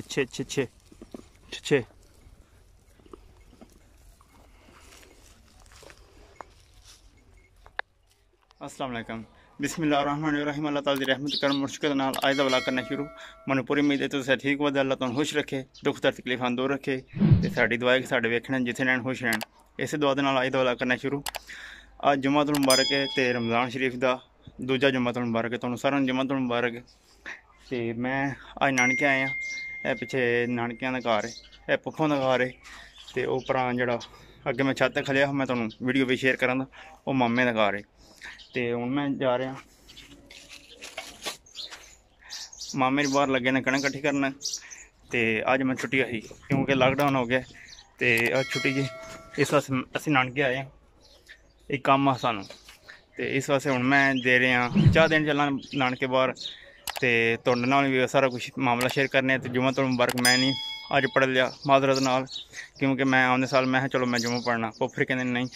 छे छे छे छे छे। अस्सलाम वालेकुम, बिस्मिल्लाहिर्रहमानिर्रहीम। अल्लाह ताला दी रहमत करम मुश्किल नाल आज दा व्लॉग करना शुरू। मैनूं पूरी उम्मीद है तुसीं ठीक हो, अल्लाह तुहानूं खुश रखे, दुख दर्द तकलीफां दूर रखे ते साडी दुआ है कि साडे वेखण जिथे रहण खुश रहण। इस दुआ दे नाल आज दा व्लॉग करना शुरू। अज जुम्मतुल मुबारक है ते रमज़ान शरीफ दा दूजा जुम्मतुल मुबारक है, तुहानूं सारिआं नूं जुम्मतुल मुबारक। ते मैं अज नानके आया, ए पिछे नानकियां दा घर है, ए पुप्पों दा घर है ते उपरां जेह्ड़ा अग्गे मैं छत खलिया मैं तुहानूं वीडियो भी शेयर करां दा, ओह् मामे दा घर है। तो हूँ मैं जा रहा मामे बाहर लगे ने कणक कट्ठी करना। तो अज मैं छुट्टी आई क्योंकि लॉकडाउन हो गया, तो अज छुट्टी जी इस वास्ते असीं नानके आए हैं, एक काम आ सानू। तो इस वास्ते हूँ मैं दे रहा चाह देन चलना नानके बाहर, तो तुहाडे नाल भी सारा कुछ मामला शेयर करने। तो जुम्मा तुहानूं मुबारक मैं नहीं अज पढ़ लिया मादरत नाल, क्योंकि मैं आने साल मैं चलो मैं जुम्मा पढ़ना, पोफर कहते नहीं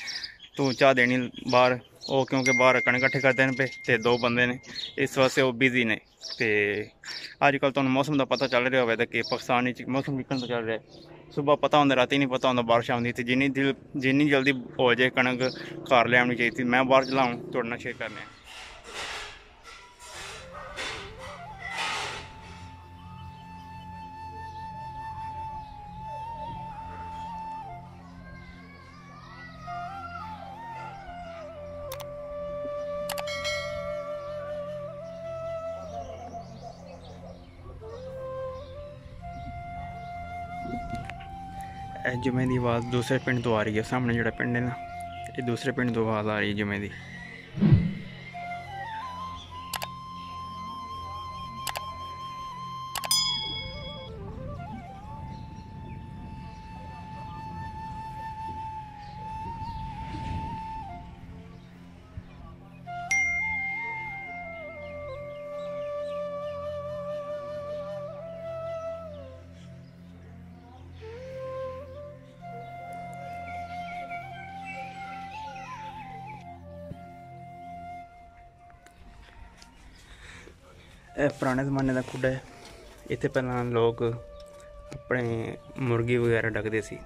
तू चाह देनी बाहर, वो क्योंकि बाहर कणक कट्ठे करते हैं पे ते दो बंदे ने, इस वास्ते वो बिजी ने। तो अजकल तुहानूं मौसम का पता चल रहा होगा कि पाकिस्तान मौसम कितना चल रहा है, सुबह पता होंदा राती नहीं पता होंदा बारिश आती। तो जिन्नी जल्दी हो जाए कणक घर ले आनी चाहिए। मैं बाहर चलाऊँ तुहाडे नाल शेयर करने। जुमे की आवाज़ दूसरे पिंड तो आ रही है, सामने जो पिंड है ना, ये दूसरे पिंड तो आवाज़ आ रही है जुमे की। पुराने जमाने का खुड है, इतने पहला लोग अपने मुर्गी वगैरह डकते सी,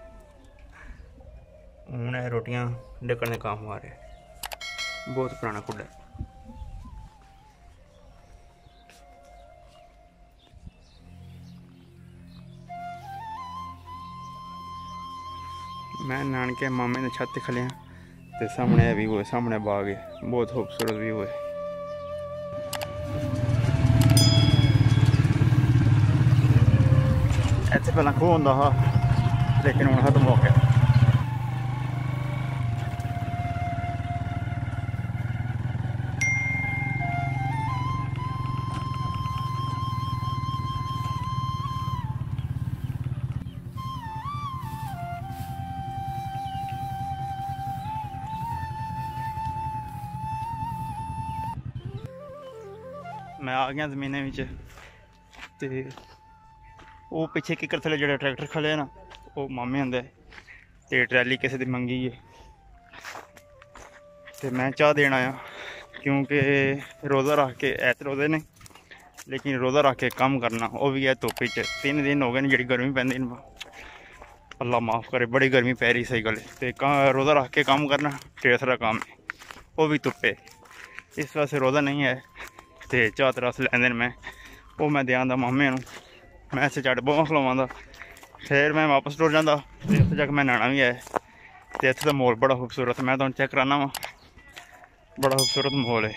हूँ रोटियां डकने का काम आ रहा है। बहुत पुराना खुड है। मैं नानके मामे ने छत खलिया, तो सामने व्यू है, सामने बाग है, बहुत खूबसूरत व्यू है। इतने पहला खूह होंदा हा, लेकिन हुण खत्म हो गया। मैं आ गया जमीने में, तो वो पिछे किकर थले जो ट्रैक्टर खड़े ना, वो मामे होंगे, तो ट्रैली किसी की मंगी है। तो मैं चाह देना आया क्योंकि रोज़ा रख के ऐत रोज़े ने, लेकिन रोज़ा रख के काम करना वो भी है धुप्प च। 3 दिन हो गए जी गर्मी पैंदी, अल्लाह माफ़ करे, बड़ी गर्मी पै रही सही गल। तो रोज़ा रख के काम करना ढेर काम है, वो भी धुप्पे, इस वास्ते रोज़ा नहीं है। तो चाह तरस लैंदे मैं, वो मैं देंदा मामे नूं, मैं इस झट बोह खलोवां, फिर मैं वापस टुर जाता। तो उत्थे जाके मैं नहाना भी है। तो इत्थे दा माहौल बड़ा खूबसूरत, मैं तुहानूं चेक कराना वा, बड़ा खूबसूरत माहौल है।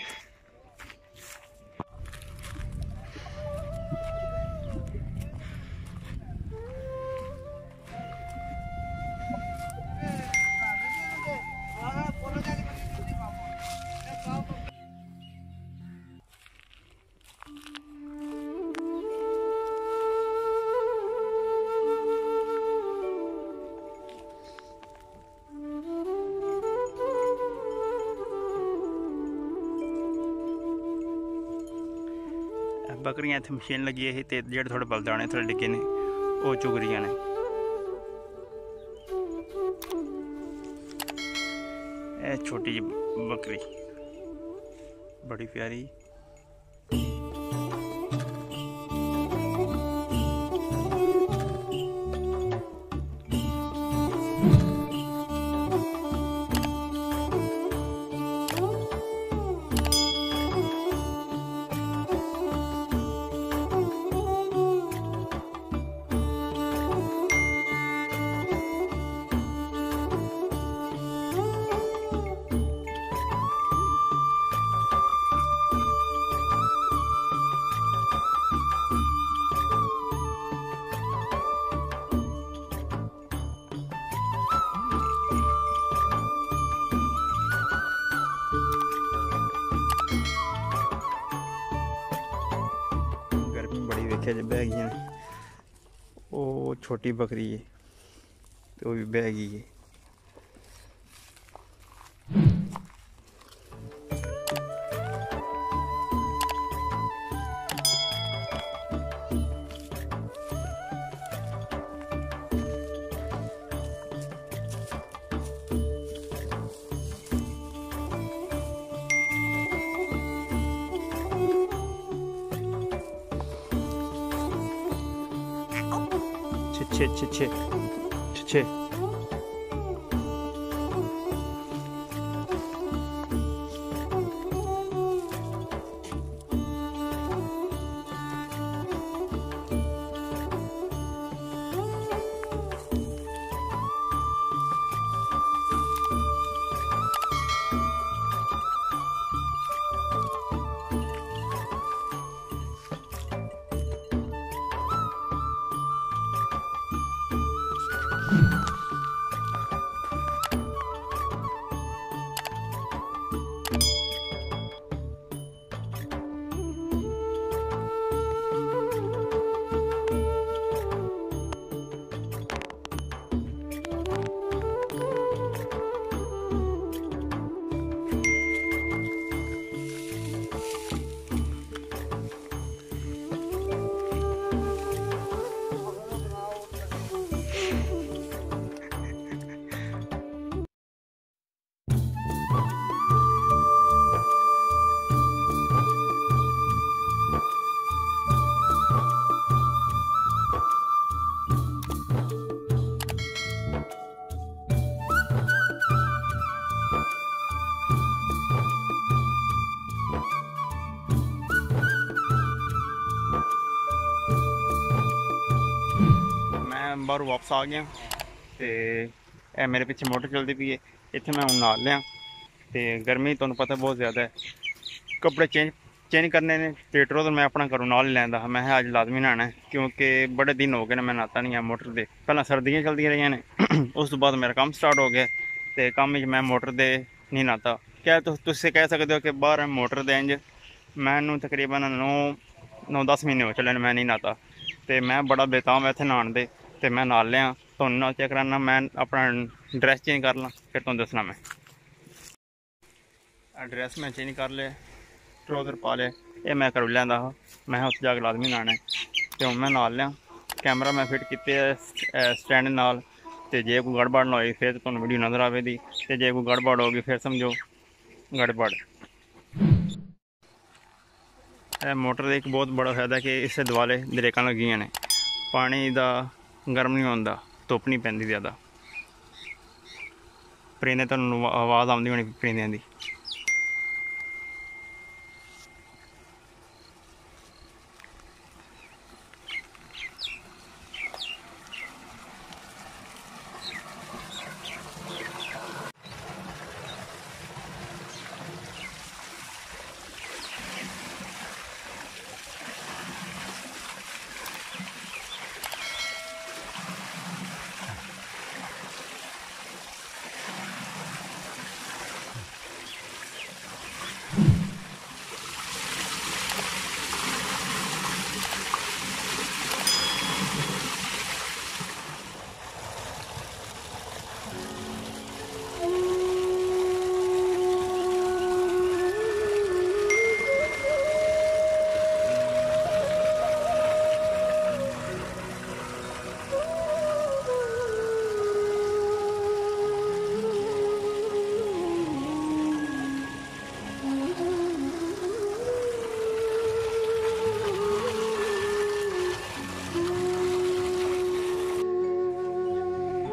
बकरियां इत्थे मशीन लगी है, तो जेह्ड़े थोड़े बलदाने थोड़े डिगे ने वो चुग रही ने। यह छोटी जी बकरी बड़ी प्यारी। वेख्या जे बह गई ने। वो छोटी बकरी है तो वो भी बह गई है। छे छे छे छे छे। मैं बाहरों वापस आ गया तो यह मेरे पीछे मोटर चलती पई है। इतने मैं हूँ नहा लिया तो गर्मी तुहानू पता बहुत ज़्यादा है। कपड़े चेंज करने ने तो ट्रोज़र मैं अपना घरों नाल ही लैंदा। मैं अज लाजमी नहाना है क्योंकि बड़े दिन हो गए ने मैं नहाता नहीं है मोटर दे। पहला सर्दियाँ चलदियां रही ने उस तो बाद मेरा काम स्टार्ट हो गया तो काम मैं मोटर दे नहीं नहाता। क्या तुम कह सकते हो कि बाहर मोटर दे इंज मैनू तकरीबन 9-10 महीने हो चले मैं नहीं नहाता तो मैं बड़ा बेताम इत्थे नहान दे। तो मैं नहा लिया तुहानू नाल चेक कराना। मैं अपना ड्रैस चेंज कर ला फिर तुहानू दसना। मैं ड्रैस मैं चेंज कर लिया, ट्राउज़र पा लिया। ये मैं करी लिया हा, मैं उत्थे जाके लाजमी नहाना है तो हूँ मैं नहा लिया। कैमरा मैं फिट किते स्टैंड नाल ते जे कोई गड़बड़ ना होई फिर तुहानू वीडियो नज़र आवेगी ते जे कोई गड़बड़ होगी फिर समझो गड़बड़। मोटर का एक बहुत बड़ा फायदा कि इस दुआले दरेकां लगियां ने, पानी का गर्म नहीं होंदा, धुप्प नहीं पैंदी ज़्यादा। परिंदे तुहानू आवाज़ आउंदी होनी परिंदियां दी।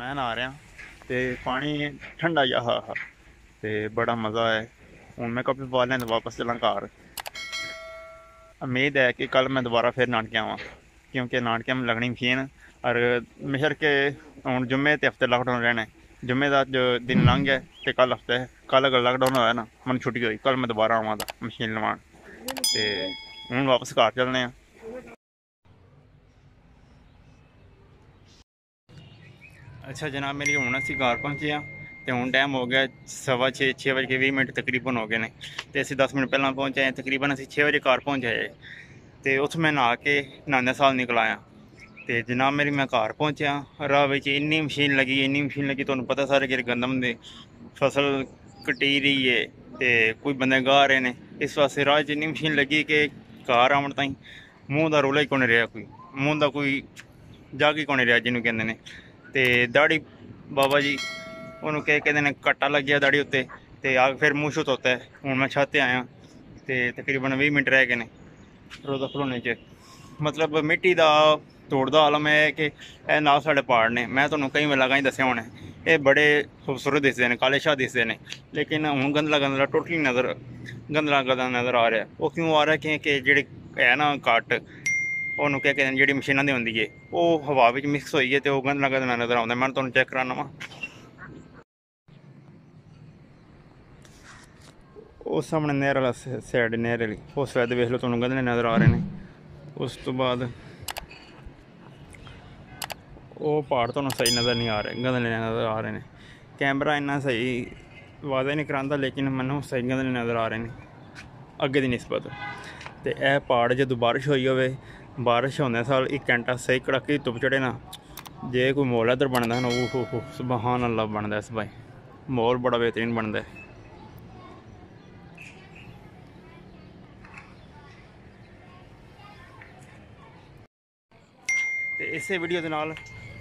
नहा रहा तो पानी ठंडा जा हा तो बड़ा मज़ा है। हूँ मैं कपड़े पा लिया तो वापस चला घर। उम्मीद है कि कल मैं दोबारा फिर नानके आवा क्योंकि नानके में लगनी मशीन और मिशर के हूँ जुम्मे तो हफ्ते लॉकडाउन रहना है। जुम्मे का जो दिन लंघ गया तो कल हफ्ते कल अगर लॉकडाउन होया ना मैं छुट्टी हुई कल मैं दोबारा आवा मशीन लवान तो हूँ वापस घर चलने। अच्छा जनाब मेरी हूँ असी घर पहुँचे हाँ तो हूँ टाइम हो गया 6:15 6 बज के 20 मिनट तकरीबन हो गए हैं तो असं 10 मिनट पहला पहुँचे हैं। तकरीबन असी 6 बजे घर पहुँच जाए ਤੇ ਉੱਥੇ ਮੈਂ ਨਹਾ ਕੇ ਨਾਨੇ ਸਾਲ ਨਿਕਲ ਆਇਆ। ਤੇ ਜਨਾਬ ਮੇਰੀ मैं घर पहुंचा, राह ਵਿੱਚ ਇੰਨੀ ਮਸ਼ੀਨ ਲੱਗੀ ਤੁਹਾਨੂੰ ਪਤਾ ਸਾਰੇ ਜਿਹੜੇ ਗੰਦਮ ਦੇ ਫਸਲ ਕਟੀ ਰਹੀ ਹੈ ਤੇ ਕੋਈ ਬੰਦੇ ਗਾ ਰਹੇ ਨੇ। ਇਸ ਵਾਸਤੇ ਰਾਹ 'ਚ ਇੰਨੀ ਮਸ਼ੀਨ ਲੱਗੀ ਕਿ ਘਰ ਆਉਣ ਤਾਈਂ ਮੂੰਹ ਦਾ ਰੋਲਾ ਹੀ ਕੋਈ ਨਹੀਂ ਰਿਹਾ, ਕੋਈ ਮੂੰਹ ਦਾ ਕੋਈ ਜੱਗ ਹੀ ਕੋਈ ਨਹੀਂ ਰਿਹਾ ਜਿਹਨੂੰ ਕਹਿੰਦੇ ਨੇ। ਤੇ ਦਾੜੀ ਬਾਬਾ ਜੀ ਉਹਨੂੰ ਕਹਿੰਦੇ ਨੇ ਕੱਟਾ ਲੱਗਿਆ ਦਾੜੀ ਉੱਤੇ ਤੇ ਆ ਫਿਰ ਮੂੰਹ ਸ਼ੁ ਧੋਤਾ। ਹੁਣ ਮੈਂ ਛੱਤ 'ਤੇ ਆਇਆ ਤੇ ਤਕਰੀਬਨ 20 ਮਿੰਟ ਰਹਿ ਗਏ ਨੇ ਰੋਜ਼ਾ ਖਲੋਣੇ 'ਚ। ਮਤਲਬ ਮਿੱਟੀ ਦਾ ਤੋੜ ਦਾ ਆਲਮ ਹੈ ਕਿ ਇਹ ਨਾਲ ਸਾਡੇ ਪਹਾੜ ਨੇ। ਮੈਂ ਤੁਹਾਨੂੰ ਕਈ ਵੇਲਾ ਹੀ ਦੱਸਿਆ ਹੋਣਾ, ਇਹ ਬੜੇ ਖੂਬਸੂਰਤ ਦਿਸਦੇ ਨੇ, ਕਾਲੇ ਸ਼ਾਹ ਦਿਸਦੇ ਨੇ, ਲੇਕਿਨ ਹੁਣ ਗੰਦਲਾ ਟੋਟਲੀ ਗੰਦਲਾ ਨਜ਼ਰ ਆ ਰਿਹਾ। ਉਹ ਕਿਉਂ ਆ ਰਿਹਾ ਕਿ ਜਿਹੜੇ ਹੈ ਨਾ ਕੱਟ ਉਹਨੂੰ ਕਹਿ ਕੇ ਜਿਹੜੀ ਮਸ਼ੀਨਾਂ ਦੀ ਹੁੰਦੀ ਹੈ ਉਹ ਹਵਾ ਵਿੱਚ ਮਿਕਸ ਹੋਈ ਹੈ ਤੇ ਉਹ ਗੰਦਲਾ ਨਜ਼ਰ ਆਉਂਦਾ। ਮੈਂ ਤੁਹਾਨੂੰ ਚੈੱਕ ਕਰਾਉਣਾ ਵਾ। ਉਸ ਸਾਹਮਣੇ ਨਹਿਰ ਵਾਲਾ ਸਾਈਡ, ਨਹਿਰ ਵਾਲੀ ਉਸ ਸਾਈਡ ਵੇਖ ਲਓ, ਤੁਹਾਨੂੰ ਗੰਦਲੇ ਨਜ਼ਰ ਆ ਰਹੇ ਨੇ। ਉਸ ਤੋਂ ਬਾਅਦ ਉਹ ਪਹਾੜ ਤੁਹਾਨੂੰ ਸਹੀ ਨਜ਼ਰ ਨਹੀਂ ਆ ਰਹੇ, ਗੰਦਲੇ ਨਜ਼ਰ ਆ ਰਹੇ ਨੇ। ਕੈਮਰਾ ਇੰਨਾ ਸਹੀ ਵਾਜ਼ਾ ਨਹੀਂ ਕਰਾਉਂਦਾ, ਲੇਕਿਨ ਮੈਨੂੰ ਸਹੀ ਗੰਦਲੇ ਨਜ਼ਰ ਆ ਰਹੇ ਨੇ ਅੱਗੇ ਦੀ ਨਿਸਬਤ। ਤੇ ਇਹ ਪਹਾੜ ਜਦੋਂ ਬਾਰਿਸ਼ ਹੋਈ ਹੋਵੇ, ਬਾਰਿਸ਼ ਹੁੰਦੇ ਸਾਲ 1 ਘੰਟਾ ਸਹੀ ਕੜਾਕੀ ਧੁੱਪ ਚੜੇ ਨਾ, ਜੇ ਕੋਈ ਮਾਹੌਲ ਇੱਧਰ ਬਣਦਾ ਨਾ, ਉਹ ਸੁਭਾਨ ਅੱਲਾ ਬਣਦਾ ਇਸ ਬਾਈ, ਮਾਹੌਲ ਬੜਾ ਬਿਹਤਰੀਨ ਬਣਦਾ। ਤੇ ਇਸੇ ਵੀਡੀਓ ਦੇ ਨਾਲ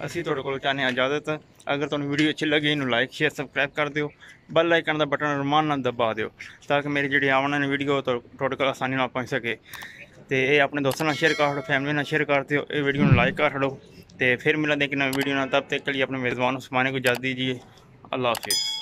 ਅਸੀਂ ਤੁਹਾਡੇ ਕੋਲ ਚਾਹੁੰਦੇ ਹਾਂ ਇਜਾਜ਼ਤ। ਅਗਰ ਤੁਹਾਨੂੰ ਵੀਡੀਓ ਅੱਛੀ ਲੱਗੀ ਇਹਨੂੰ ਲਾਈਕ ਸ਼ੇਅਰ ਸਬਸਕ੍ਰਾਈਬ ਕਰ ਦਿਓ, ਬੈਲ ਆਈਕਨ ਦਾ ਬਟਨ ਰਮਾਨ ਨਾਲ ਦਬਾ ਦਿਓ ਤਾਂ ਕਿ ਮੇਰੀ ਜਿਹੜੀ ਆਉਣ ਵਾਲੀ ਵੀਡੀਓ ਤੁਹਾਡੇ ਕੋਲ ਆਸਾਨੀ ਨਾਲ ਪਹੁੰਚ ਸਕੇ। ਤੇ ਇਹ ਆਪਣੇ ਦੋਸਤਾਂ ਨਾਲ ਸ਼ੇਅਰ ਕਰ ਛੱਡੋ, ਫੈਮਿਲੀ ਨਾਲ ਸ਼ੇਅਰ ਕਰ ਦਿਓ, ਇਹ ਵੀਡੀਓ ਨੂੰ ਲਾਈਕ ਕਰ ਛੱਡੋ। ਤੇ ਫਿਰ ਮਿਲਾਂਗੇ ਇੱਕ ਨਵੀਂ ਵੀਡੀਓ ਨਾਲ, तब तक के लिए अपने मेज़बान उस्मानी को इजाज़त दीजिए। अल्लाह हाफिज़।